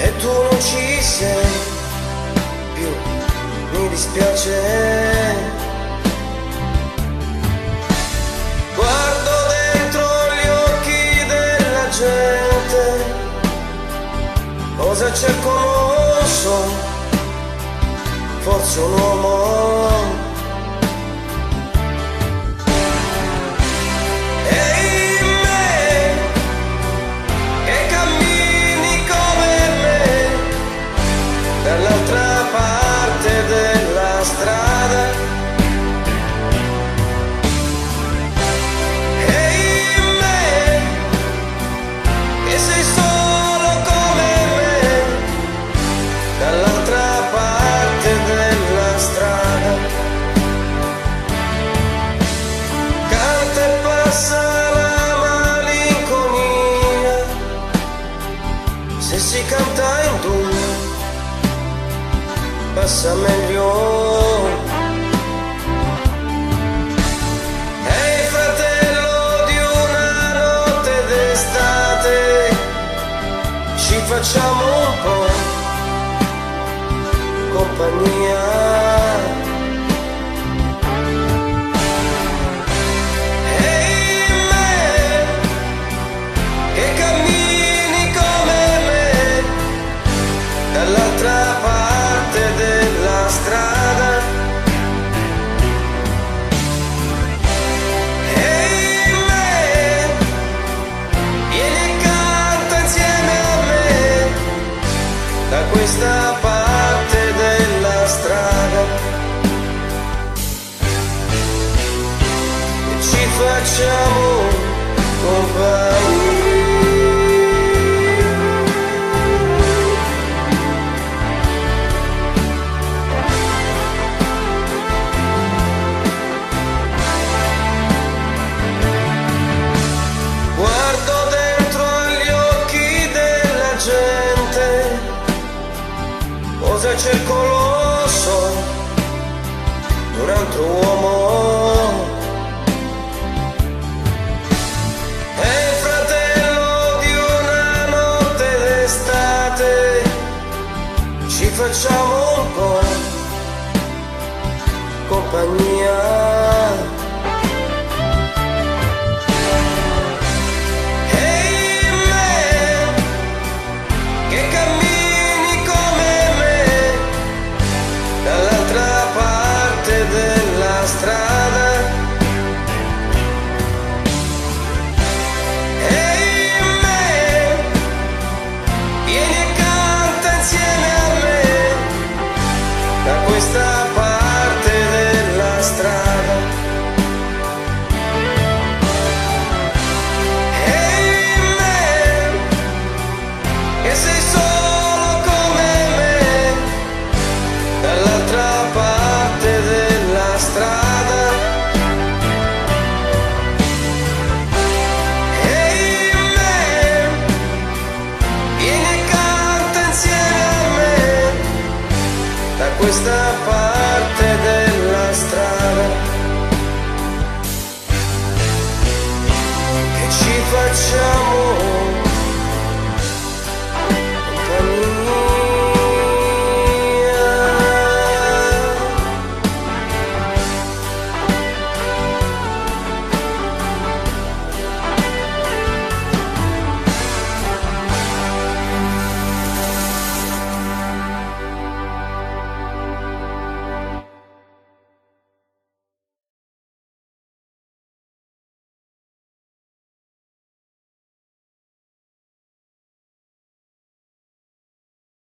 e tu non ci sei più, mi dispiace. Guardo dentro gli occhi della gente, cosa cerco non so, forse un uomo. Dall'altra parte della strada, e me, che sei solo come me, dall'altra parte della strada, canta e passa la malinconia, se si canta in due passa meglio. Ehi fratello di una notte d'estate, ci facciamo un po' compagnia. Dall'altra parte della strada, ehi me, vieni e canta insieme a me, da questa parte della strada, e ci facciamo compagnia. Cosa cerco lo so, un altro uomo. È il fratello di una notte d'estate, ci facciamo un po' compagnia. Strada, ehi me, vieni e canta insieme a me, da questa parte della strada, ehi me, che sei solo come me, dall'altra parte della strada. Questa parte della strada, che ci facciamo